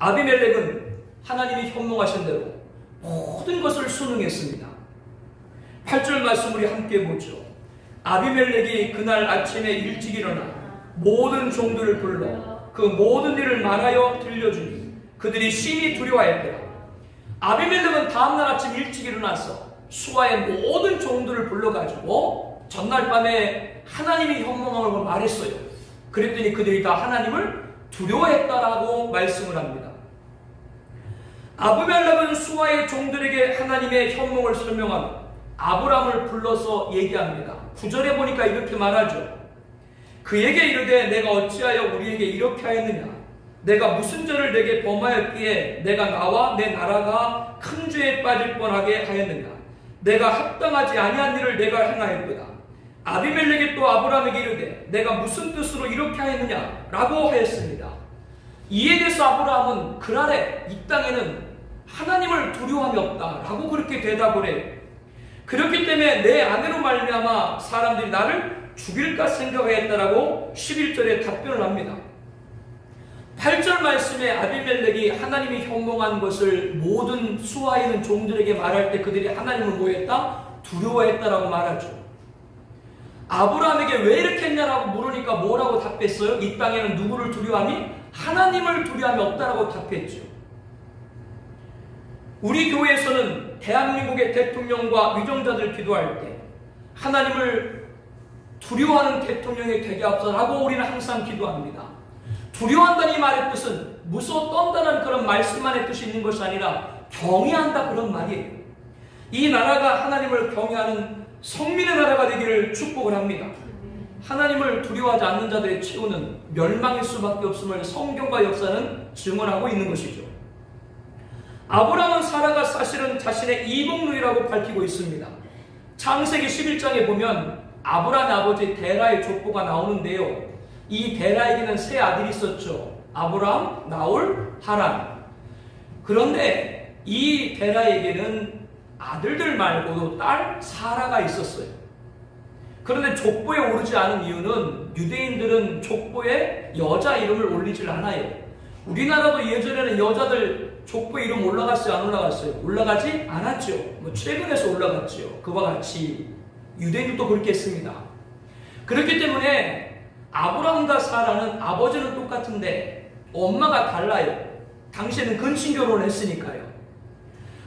아비멜렉은 하나님이 현몽하신 대로 모든 것을 순응했습니다. 8절 말씀 우리 함께 보죠. 아비멜렉이 그날 아침에 일찍 일어나 모든 종들을 불러 그 모든 일을 말하여 들려주니 그들이 심히 두려워했더라. 아비멜렉은 다음날 아침 일찍 일어나서 수하의 모든 종들을 불러가지고 전날 밤에 하나님이 현몽함을 말했어요. 그랬더니 그들이 다 하나님을 두려워했다라고 말씀을 합니다. 아비멜렉은 수하의 종들에게 하나님의 현몽을 설명하며 아브람을 불러서 얘기합니다. 9절에 보니까 이렇게 말하죠. 그에게 이르되 내가 어찌하여 우리에게 이렇게 하였느냐? 내가 무슨 죄를 내게 범하였기에 내가 나와 내 나라가 큰 죄에 빠질 뻔하게 하였느냐? 내가 합당하지 아니한 일을 내가 행하였도다. 아비멜렉이 또 아브람에게 이르되 내가 무슨 뜻으로 이렇게 하였느냐? 라고 하였습니다. 이에 대해서 아브람은 그날에 이 땅에는 하나님을 두려움이 없다 라고 그렇게 대답을 해요. 그렇기 때문에 내 아내로 말미암아 사람들이 나를 죽일까 생각하였다라고 11절에 답변을 합니다. 8절 말씀에 아비멜렉이 하나님이 현몽한 것을 모든 수하에 있는 종들에게 말할 때 그들이 하나님을 뭐했다? 두려워했다라고 말하죠. 아브라함에게 왜 이렇게 했냐라고 물으니까 뭐라고 답했어요? 이 땅에는 누구를 두려워함이? 하나님을 두려움이 없다라고 답했죠. 우리 교회에서는 대한민국의 대통령과 위정자들 기도할 때 하나님을 두려워하는 대통령이 되게 하옵소서라고 우리는 항상 기도합니다. 두려워한다는 이 말의 뜻은 무서워 떤다는 그런 말씀만의 뜻이 있는 것이 아니라 경외한다 그런 말이에요. 이 나라가 하나님을 경외하는 성민의 나라가 되기를 축복을 합니다. 하나님을 두려워하지 않는 자들의 최후는 멸망일 수밖에 없음을 성경과 역사는 증언하고 있는 것이죠. 아브람은 사라가 사실은 자신의 이복누이라고 밝히고 있습니다. 창세기 11장에 보면 아브람의 아버지 데라의 족보가 나오는데요. 이 데라에게는 세 아들이 있었죠. 아브람, 나홀, 하란. 그런데 이 데라에게는 아들들 말고도 딸 사라가 있었어요. 그런데 족보에 오르지 않은 이유는 유대인들은 족보에 여자 이름을 올리질 않아요. 우리나라도 예전에는 여자들 족보 이름 올라갔어요? 안 올라갔어요? 올라가지 않았죠. 최근에서 올라갔죠. 그와 같이 유대인들도 그렇게 했습니다. 그렇기 때문에 아브람과 사라는 아버지는 똑같은데 엄마가 달라요. 당시에는 근친결혼을 했으니까요.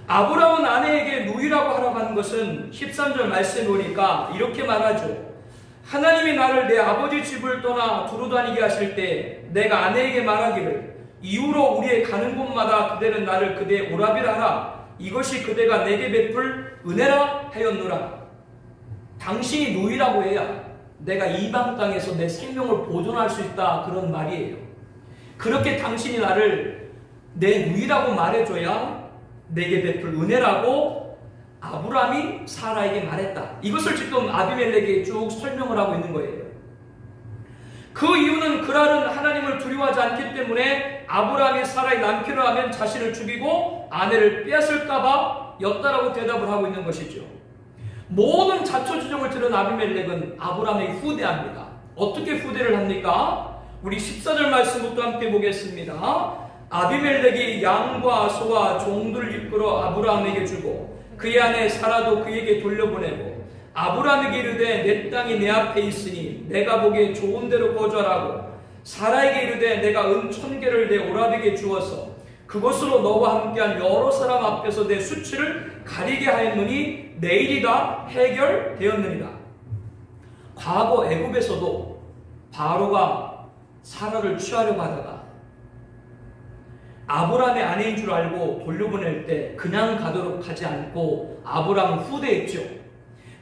아브람은 아내에게 누이라고 하라고 하는 것은 13절 말씀에 보니까 이렇게 말하죠. 하나님이 나를 내 아버지 집을 떠나 두루 다니게 하실 때 내가 아내에게 말하기를 이후로 우리의 가는 곳마다 그대는 나를 그대의 오라비라 하라. 이것이 그대가 내게 베풀 은혜라 하였노라. 당신이 누이라고 해야 내가 이방 땅에서 내 생명을 보존할 수 있다 그런 말이에요. 그렇게 당신이 나를 내 누이라고 말해줘야 내게 베풀 은혜라고 아브람이 사라에게 말했다. 이것을 지금 아비멜렉에게 쭉 설명을 하고 있는 거예요. 그 이유는 그날은 하나님을 두려워하지 않기 때문에 아브람이 사라의 남편을 하면 자신을 죽이고 아내를 빼앗을까봐 였다라고 대답을 하고 있는 것이죠. 모든 자초지종을 들은 아비멜렉은 아브람에게 후대합니다. 어떻게 후대를 합니까? 우리 14절 말씀부터 함께 보겠습니다. 아비멜렉이 양과 소와 종들을 이끌어 아브람에게 주고 그의 아내 사라도 그에게 돌려보내고 아브람에게 이르되 내 땅이 내 앞에 있으니 내가 보기에 좋은 데로 거주하라고 사라에게 이르되 내가 은 1000개를 내 오라비에게 주어서 그것으로 너와 함께한 여러 사람 앞에서 내 수치를 가리게 하였느니 내일이 다 해결되었느니라. 과거 애굽에서도 바로가 사라를 취하려고 하다가 아브람의 아내인 줄 알고 돌려보낼 때 그냥 가도록 하지 않고 아브람은 후대했죠.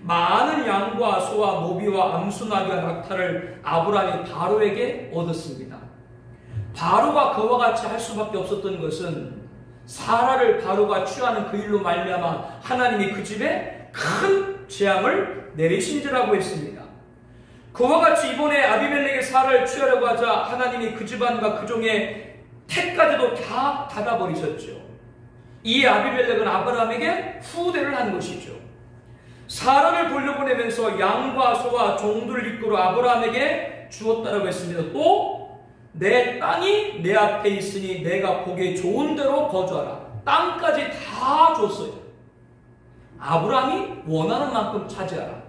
많은 양과 소와 노비와 암수나귀와 낙타를 아브람이 바로에게 얻었습니다. 바로가 그와 같이 할 수밖에 없었던 것은 사라를 바로가 취하는 그 일로 말미암아 하나님이 그 집에 큰 재앙을 내리신지라고 했습니다. 그와 같이 이번에 아비멜렉의 사라를 취하려고 하자 하나님이 그 집안과 그 종의 태까지도 다 닫아버리셨죠. 이 아비멜렉은 아브람에게 후대를 한 것이죠. 사라를 돌려보내면서 양과 소와 종들을 이끌어 아브람에게 주었다라고 했습니다. 또 내 땅이 내 앞에 있으니 내가 보기에 좋은 대로 거주하라. 땅까지 다 줬어요. 아브라함이 원하는 만큼 차지하라.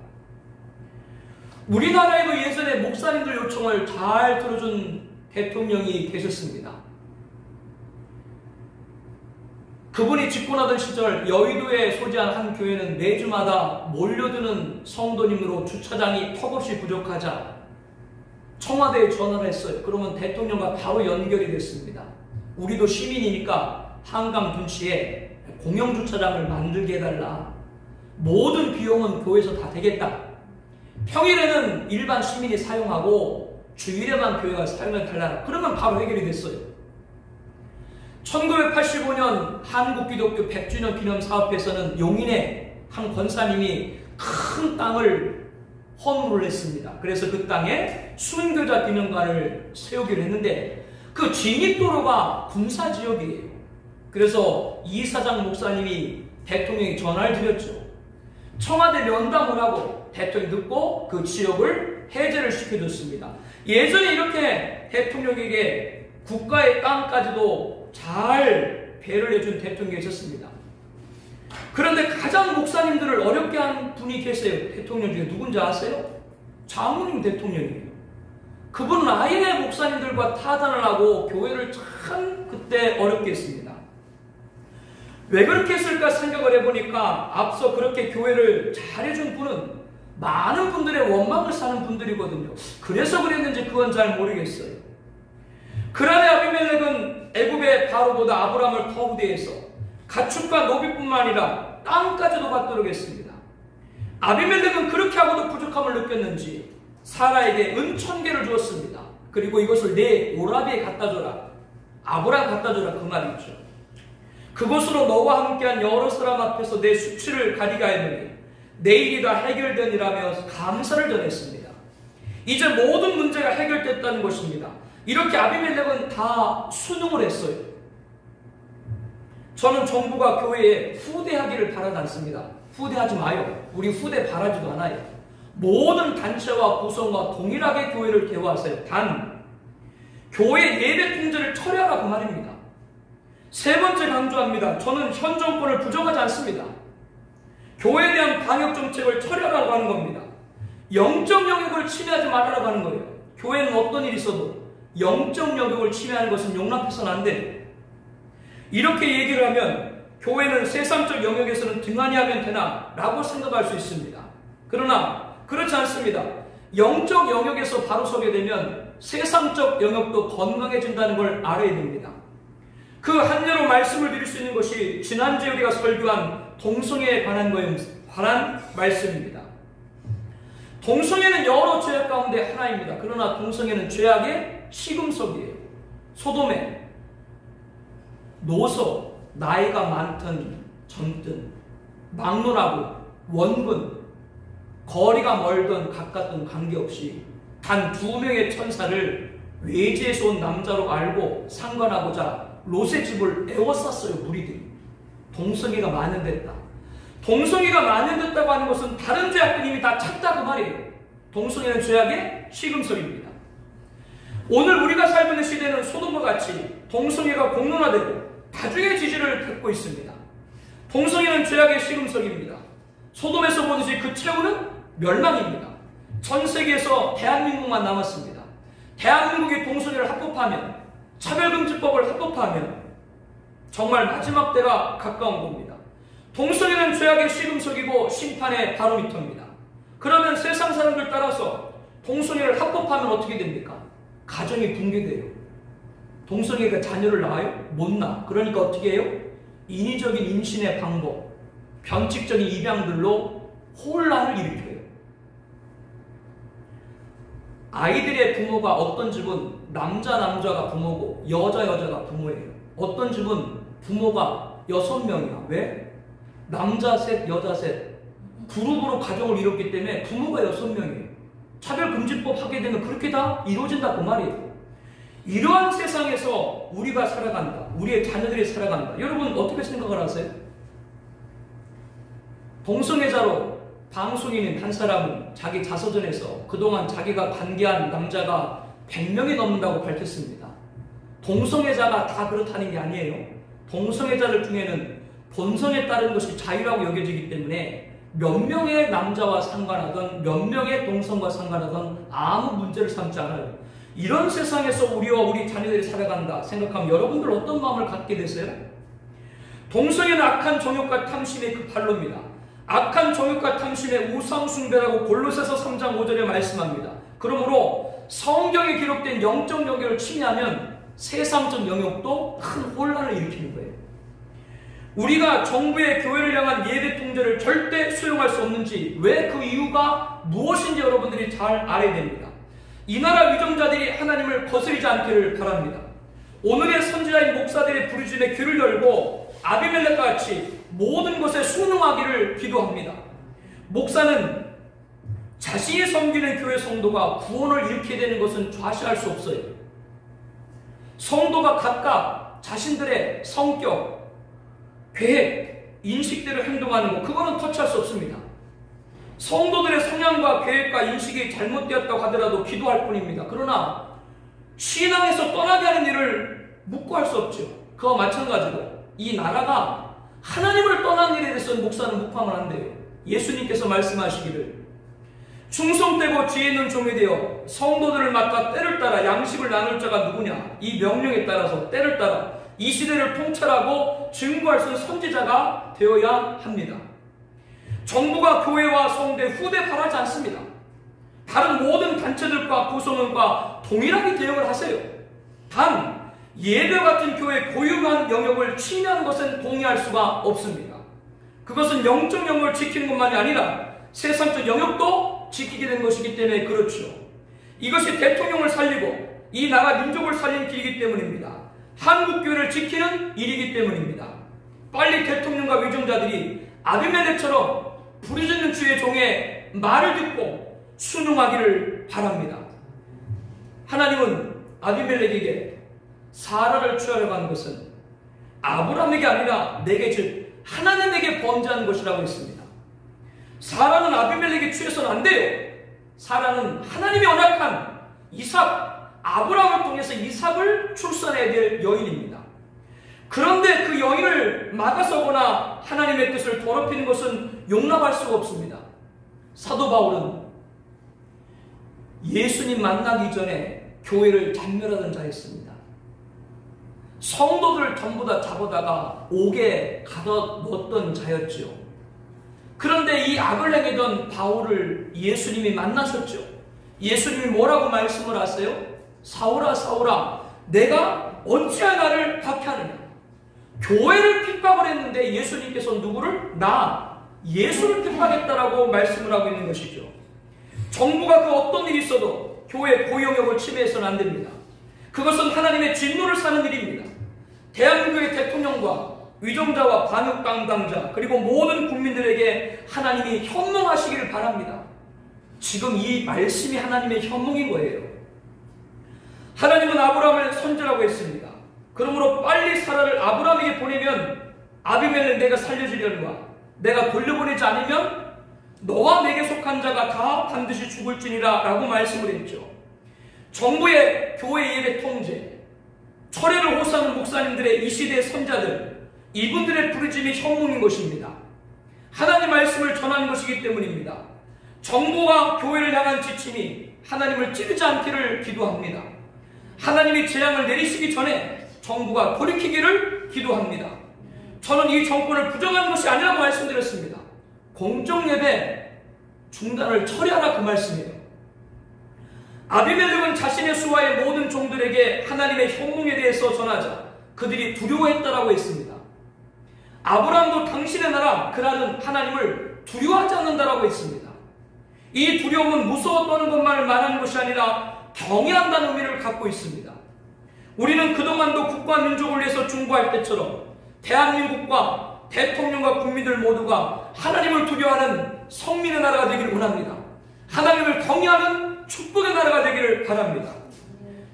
우리나라에도 예전에 목사님들 요청을 잘 들어준 대통령이 계셨습니다. 그분이 집권하던 시절 여의도에 소재한 한 교회는 매주마다 몰려드는 성도님으로 주차장이 턱없이 부족하자 청와대에 전화를 했어요. 그러면 대통령과 바로 연결이 됐습니다. 우리도 시민이니까 한강 둔치에 공영주차장을 만들게 해달라. 모든 비용은 교회에서 다 되겠다. 평일에는 일반 시민이 사용하고 주일에만 교회가 사용해달라. 그러면 바로 해결이 됐어요. 1985년 한국기독교 100주년 기념사업회에서는 용인에 한 권사님이 큰 땅을 헌물을 했습니다. 그래서 그 땅에 순교자 기념관을 세우기로 했는데 그 진입도로가 군사지역이에요. 그래서 이사장 목사님이 대통령이 전화를 드렸죠. 청와대 면담을 하고 대통령이 듣고 그 지역을 해제를 시켜줬습니다. 예전에 이렇게 대통령에게 국가의 땅까지도 잘 배를 해준 대통령이 있었습니다. 그런데 가장 목사님들을 어렵게 한 분이 계세요. 대통령 중에 누군지 아세요? 장로님 대통령이에요. 그분은 아예 목사님들과 타단을 하고 교회를 참 그때 어렵게 했습니다. 왜 그렇게 했을까 생각을 해보니까 앞서 그렇게 교회를 잘해준 분은 많은 분들의 원망을 사는 분들이거든요. 그래서 그랬는지 그건 잘 모르겠어요. 그날의 아비멜렉은 애굽의 바로보다 아브라함을 더 우대해서 가축과 노비뿐만 아니라 땅까지도 받도록 했습니다. 아비멜렉은 그렇게 하고도 부족함을 느꼈는지 사라에게 은 1000개를 주었습니다. 그리고 이것을 내 오라비에 갖다 줘라. 아브라함 갖다 줘라. 그 말이죠. 그것으로 너와 함께한 여러 사람 앞에서 내 수치를 가리가 했느니 내 일이 다 해결되니라며 감사를 전했습니다. 이제 모든 문제가 해결됐다는 것입니다. 이렇게 아비멜렉은 다 순응을 했어요. 저는 정부가 교회에 후대하기를 바라지 않습니다. 후대하지 마요. 우리 후대 바라지도 않아요. 모든 단체와 구성과 동일하게 교회를 개화하세요. 단 교회 예배 통제를 철회하라 그 말입니다. 세 번째 강조합니다. 저는 현 정권을 부정하지 않습니다. 교회에 대한 방역 정책을 철회하라고 하는 겁니다. 영적 영역을 침해하지 말라고 하는 거예요. 교회는 어떤 일이 있어도 영적 영역을 침해하는 것은 용납해서는 안 돼요. 이렇게 얘기를 하면 교회는 세상적 영역에서는 등한히 하면 되나 라고 생각할 수 있습니다. 그러나 그렇지 않습니다. 영적 영역에서 바로 서게 되면 세상적 영역도 건강해진다는 걸 알아야 됩니다. 그 한여로 말씀을 드릴 수 있는 것이 지난주에 우리가 설교한 동성애에 관한 말씀입니다. 동성애는 여러 죄악 가운데 하나입니다. 그러나 동성애는 죄악의 시금석이에요. 소돔에 노소, 나이가 많든 젊든 막론하고 원군, 거리가 멀든 가깝든 관계없이 단 2명의 천사를 외지에서 온 남자로 알고 상관하고자 롯의 집을 에워쌌어요. 무리들이. 동성애가 만연됐다. 동성애가 만연됐다고 하는 것은 다른 죄악들이 이미 다 찼다 그 말이에요. 동성애는 죄악의 시금석입니다. 오늘 우리가 살고 있는 시대는 소돔과 같이 동성애가 공론화되고 다중의 지지를 받고 있습니다. 동성애는 죄악의 시금석입니다. 소돔에서 보듯이 그 최후는 멸망입니다. 전 세계에서 대한민국만 남았습니다. 대한민국이 동성애를 합법화하면, 차별금지법을 합법화하면 정말 마지막 때가 가까운 겁니다. 동성애는 죄악의 시금석이고 심판의 바로미터입니다. 그러면 세상 사람들 따라서 동성애를 합법화하면 어떻게 됩니까? 가정이 붕괴돼요. 동성애가 자녀를 낳아요? 못 낳아. 그러니까 어떻게 해요? 인위적인 임신의 방법, 변칙적인 입양들로 혼란을 일으켜요. 아이들의 부모가 어떤 집은 남자가 부모고 여자가 부모예요. 어떤 집은 부모가 6명이야. 왜? 남자 셋, 여자 셋. 그룹으로 가정을 이뤘기 때문에 부모가 6명이에요. 차별금지법 하게 되면 그렇게 다 이루어진다 그 말이에요. 이러한 세상에서 우리가 살아간다. 우리의 자녀들이 살아간다. 여러분 어떻게 생각을 하세요? 동성애자로 방송인인 한 사람은 자기 자서전에서 그동안 자기가 관계한 남자가 100명이 넘는다고 밝혔습니다. 동성애자가 다 그렇다는 게 아니에요. 동성애자들 중에는 본성에 따른 것이 자유라고 여겨지기 때문에 몇 명의 남자와 상관하든 몇 명의 동성과 상관하든 아무 문제를 삼지 않아요. 이런 세상에서 우리와 우리 자녀들이 살아간다 생각하면 여러분들 어떤 마음을 갖게 되세요? 동성애는 악한 정욕과 탐심의 그 발로입니다. 악한 정욕과 탐심의 우상숭배라고 골로새서 3장 5절에 말씀합니다. 그러므로 성경에 기록된 영적 영역을 침해하면 세상적 영역도 큰 혼란을 일으키는 거예요. 우리가 정부의 교회를 향한 예배 통제를 절대 수용할 수 없는지, 왜 그 이유가 무엇인지 여러분들이 잘 알아야 됩니다. 이 나라 위정자들이 하나님을 거스르지 않기를 바랍니다. 오늘의 선지자인 목사들의 부르짖음에 귀를 열고 아비멜렉과 같이 모든 것에 순응하기를 기도합니다. 목사는 자신이 섬기는 교회 성도가 구원을 잃게 되는 것은 좌시할 수 없어요. 성도가 각각 자신들의 성격, 계획, 인식대로 행동하는 것, 그거는 터치할 수 없습니다. 성도들의 성향과 계획과 인식이 잘못되었다고 하더라도 기도할 뿐입니다. 그러나 신앙에서 떠나게 하는 일을 묵고할 수 없죠. 그와 마찬가지로 이 나라가 하나님을 떠난 일에 대해서 목사는 묵고하면 안 돼요. 예수님께서 말씀하시기를 충성되고 지혜 있는 종이 되어 성도들을 맡아 때를 따라 양식을 나눌 자가 누구냐, 이 명령에 따라서 때를 따라 이 시대를 통찰하고 증거할 수 있는 선지자가 되어야 합니다. 정부가 교회와 성대 후대 바라지 않습니다. 다른 모든 단체들과 구성원과 동일하게 대응을 하세요. 단 예배 같은 교회 고유한 영역을 침해하는 것은 동의할 수가 없습니다. 그것은 영적 영역을 지키는 것만이 아니라 세상적 영역도 지키게 된 것이기 때문에 그렇죠. 이것이 대통령을 살리고 이 나라 민족을 살리는 길이기 때문입니다. 한국교회를 지키는 일이기 때문입니다. 빨리 대통령과 위정자들이 아비멜렉처럼 부르짖는 주의 종의 말을 듣고 순응하기를 바랍니다. 하나님은 아비멜렉에게 사라를 취하려고 한 것은 아브라함에게 아니라 내게, 즉 하나님에게 범죄한 것이라고 했습니다. 사라는 아비멜렉에 취해서는 안 돼요. 사라는 하나님이 언약한 이삭, 아브라함을 통해서 이삭을 출산해야 될 여인입니다. 그런데 그 여인을 막아서거나 하나님의 뜻을 더럽히는 것은 용납할 수가 없습니다. 사도 바울은 예수님 만나기 전에 교회를 잔멸하던 자였습니다. 성도들을 전부 다 잡아다가 옥에 가둬놓았던 자였죠. 그런데 이 악을 행하던 바울을 예수님이 만나셨죠. 예수님이 뭐라고 말씀을 하세요? 사울아 사울아 내가 어찌하여 나를 박해하느냐. 교회를 핍박을 했는데 예수님께서 누구를? 예수를 핍박했다라고 말씀을 하고 있는 것이죠. 정부가 그 어떤 일이 있어도 교회 고영역을 침해해서는 안 됩니다. 그것은 하나님의 진노를 사는 일입니다. 대한민국의 대통령과 위정자와 반역당당자 그리고 모든 국민들에게 하나님이 현몽하시기를 바랍니다. 지금 이 말씀이 하나님의 현몽인 거예요. 하나님은 아브라함을 선지라고 했습니다. 그러므로 빨리 사라를 아브라함에게 보내면 아비멜렉 내가 살려주려는가, 내가 돌려보내지 않으면 너와 내게 속한 자가 다 반드시 죽을지니라 라고 말씀을 했죠. 정부의 교회 예배 통제, 철회를 호소하는 목사님들의 이 시대의 선자들, 이분들의 부르짐이 현몽인 것입니다. 하나님 말씀을 전하는 것이기 때문입니다. 정부와 교회를 향한 지침이 하나님을 찌르지 않기를 기도합니다. 하나님이 재앙을 내리시기 전에 정부가 돌이키기를 기도합니다. 저는 이 정권을 부정하는 것이 아니라고 말씀드렸습니다. 공정예배 중단을 처리하라 그 말씀이에요. 아비멜렉은 자신의 수하의 모든 종들에게 하나님의 현몽에 대해서 전하자 그들이 두려워했다라고 했습니다. 아브라함도 당신의 나라 그날은 하나님을 두려워하지 않는다라고 했습니다. 이 두려움은 무서워 떠는 것만을 말하는 것이 아니라 경외한다는 의미를 갖고 있습니다. 우리는 그동안도 국가 민족을 위해서 중보할 때처럼 대한민국과 대통령과 국민들 모두가 하나님을 두려워하는 성민의 나라가 되기를 원합니다. 하나님을 경외하는 축복의 나라가 되기를 바랍니다.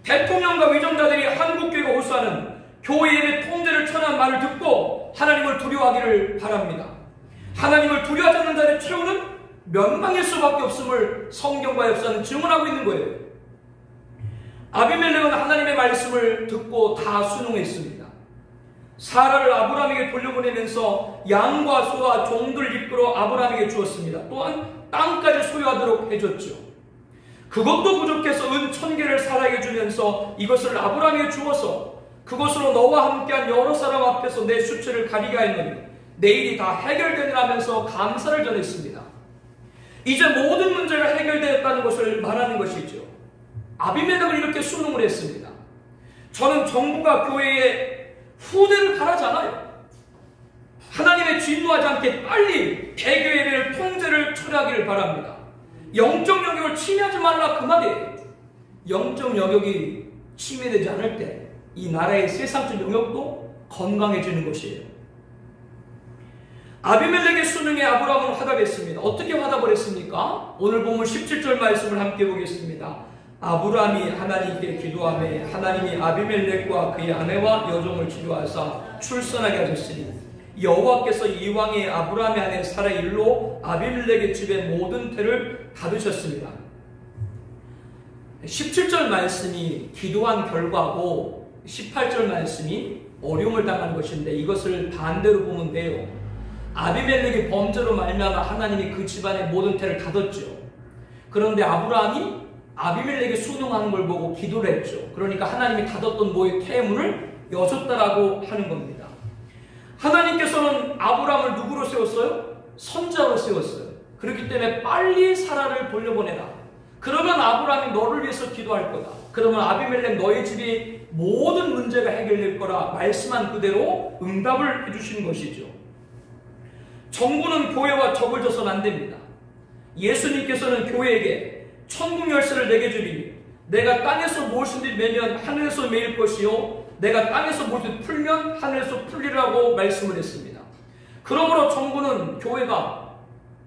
대통령과 위정자들이 한국교회가 호소하는 교회 예배 통제를 천한 말을 듣고 하나님을 두려워하기를 바랍니다. 하나님을 두려워하지 않는 자의 최후는 멸망일 수밖에 없음을 성경과 역사는 증언하고 있는 거예요. 아비멜렉은 하나님의 말씀을 듣고 다 순응했습니다. 사라를 아브라함에게 돌려보내면서 양과 소와 종들 이끌어 아브라함에게 주었습니다. 또한 땅까지 소유하도록 해줬죠. 그것도 부족해서 은 1000개를 사라에게 주면서 이것을 아브라함에게 주어서 그것으로 너와 함께한 여러 사람 앞에서 내 수치를 가리게 하였노니 내 일이 다 해결되리라면서 감사를 전했습니다. 이제 모든 문제가 해결되었다는 것을 말하는 것이죠. 아비멜렉은 이렇게 순응을 했습니다. 저는 정부가 교회의 후대를 바라지 않아요. 하나님의 진노하지 않게 빨리 대교회를 통제를 철회하기를 바랍니다. 영적 영역을 침해하지 말라 그 말이에요. 영적 영역이 침해되지 않을 때 이 나라의 세상적 영역도 건강해지는 것이에요. 아비멜렉의 순응에 아브라함은 화답했습니다. 어떻게 화답을 했습니까? 오늘 보면 17절 말씀을 함께 보겠습니다. 아브라함이 하나님께 기도하며 하나님이 아비멜렉과 그의 아내와 여종을 치료하사 출산하게 하셨으니 여호와께서 이왕에 아브라함의 아내 사라의 일로 아비멜렉의 집의 모든 태를 닫으셨습니다. 17절 말씀이 기도한 결과고 18절 말씀이 어려움을 당한 것인데 이것을 반대로 보면 돼요. 아비멜렉이 범죄로 말미암아 하나님이 그 집안의 모든 태를 닫았죠. 그런데 아브라함이 아비멜렉이 순응하는 걸 보고 기도를 했죠. 그러니까 하나님이 닫았던 모의 태문을 여셨다라고 하는 겁니다. 하나님께서는 아브라함을 누구로 세웠어요? 선자로 세웠어요. 그렇기 때문에 빨리 사라를 돌려보내라. 그러면 아브라함이 너를 위해서 기도할 거다. 그러면 아비멜렉 너의 집이 모든 문제가 해결될 거라 말씀한 그대로 응답을 해주시는 것이죠. 정부는 교회와 적을 져서는 안 됩니다. 예수님께서는 교회에게 천국 열쇠를 내게 주리니 내가 땅에서 무엇이든지 매면 하늘에서 매일 것이요 내가 땅에서 무엇이든지 풀면 하늘에서 풀리라고 말씀을 했습니다. 그러므로 정부는 교회가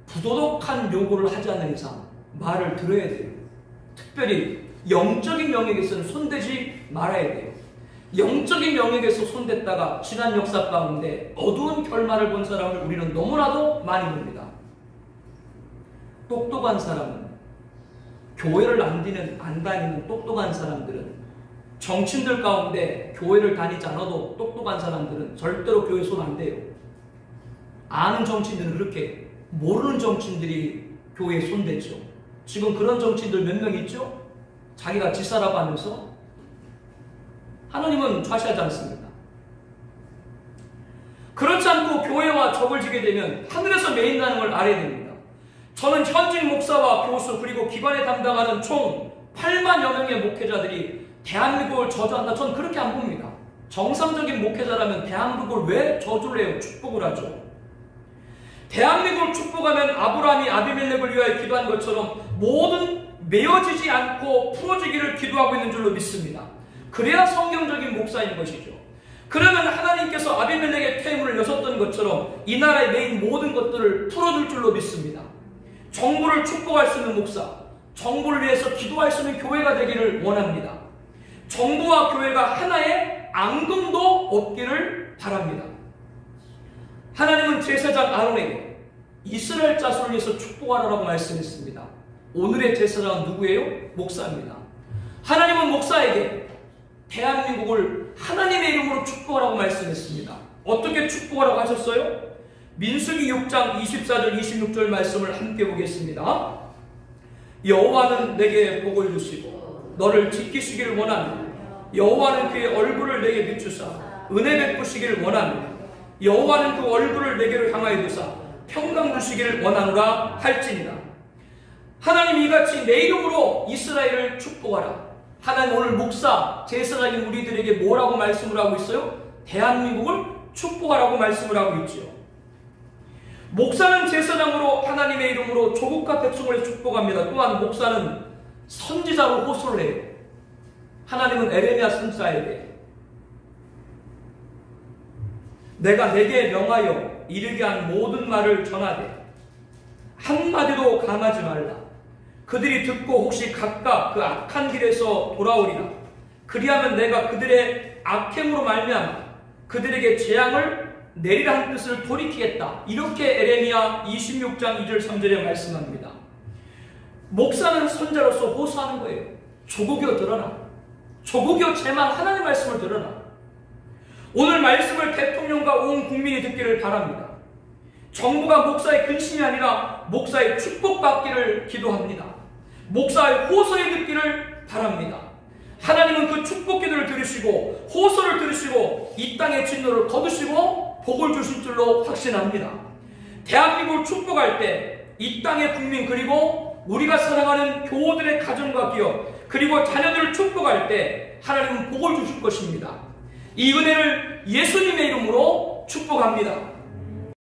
부도덕한 요구를 하지 않는 이상 말을 들어야 돼요. 특별히 영적인 영역에서는 손대지 말아야 돼요. 영적인 영역에서 손댔다가 지난 역사 가운데 어두운 결말을 본 사람을 우리는 너무나도 많이 봅니다. 똑똑한 사람은 교회를 안 다니는 똑똑한 사람들은 정치인들 가운데 교회를 다니지 않아도 똑똑한 사람들은 절대로 교회 손 안 대요. 아는 정치인들은 그렇게 모르는 정치인들이 교회에 손대죠. 지금 그런 정치인들 몇 명 있죠? 자기가 지사라고 하면서. 하나님은 좌시하지 않습니다. 그렇지 않고 교회와 적을 지게 되면 하늘에서 매인다는 걸 알아야 됩니다. 저는 현직 목사와 교수 그리고 기관에 담당하는 총 8만여 명의 목회자들이 대한민국을 저주한다. 저는 그렇게 안 봅니다. 정상적인 목회자라면 대한민국을 왜 저주를 해요? 축복을 하죠. 대한민국을 축복하면 아브라함이 아비멜렉을 위하여 기도한 것처럼 모든 메어지지 않고 풀어지기를 기도하고 있는 줄로 믿습니다. 그래야 성경적인 목사인 것이죠. 그러면 하나님께서 아비멜렉의 태문을 여셨던 것처럼 이 나라의 메인 모든 것들을 풀어줄 줄로 믿습니다. 정부를 축복할 수 있는 목사, 정부를 위해서 기도할 수 있는 교회가 되기를 원합니다. 정부와 교회가 하나의 앙금도 없기를 바랍니다. 하나님은 제사장 아론에게 이스라엘 자손을 위해서 축복하라고 말씀했습니다. 오늘의 제사장은 누구예요? 목사입니다. 하나님은 목사에게 대한민국을 하나님의 이름으로 축복하라고 말씀했습니다. 어떻게 축복하라고 하셨어요? 민수기 6장 24절 26절 말씀을 함께 보겠습니다. 여호와는 내게 복을 주시고 너를 지키시기를 원하노니 여호와는 그의 얼굴을 내게 비추사 은혜 베푸시기를 원하노니 여호와는 그 얼굴을 내게로 향하여 두사 평강 주시기를 원하노라 할지니라. 하나님 이같이 내 이름으로 이스라엘을 축복하라. 하나님 오늘 목사, 제사장인 우리들에게 뭐라고 말씀을 하고 있어요? 대한민국을 축복하라고 말씀을 하고 있죠. 목사는 제사장으로 하나님의 이름으로 조국과 백성을 축복합니다. 또한 목사는 선지자로 호소를 해요. 하나님은 에레미야 선지자에게 내가 내게 명하여 이르게 한 모든 말을 전하되 한마디도 감하지 말라. 그들이 듣고 혹시 각각 그 악한 길에서 돌아오리라. 그리하면 내가 그들의 악행으로 말미암아 그들에게 재앙을 내리라 한 뜻을 돌이키겠다. 이렇게 에레미야 26장 2절 3절에 말씀합니다. 목사는 선자로서 호소하는 거예요. 조국여 들어라. 조국이여 제만 하나님의 말씀을 들으라. 오늘 말씀을 대통령과 온 국민이 듣기를 바랍니다. 정부가 목사의 근심이 아니라 목사의 축복받기를 기도합니다. 목사의 호소에 듣기를 바랍니다. 하나님은 그 축복 기도를 들으시고 호소를 들으시고 이 땅의 진노를 거두시고 복을 주실 줄로 확신합니다. 대한민국을 축복할 때 이 땅의 국민 그리고 우리가 사랑하는 교우들의 가정과 기업 그리고 자녀들을 축복할 때 하나님은 복을 주실 것입니다. 이 은혜를 예수님의 이름으로 축복합니다.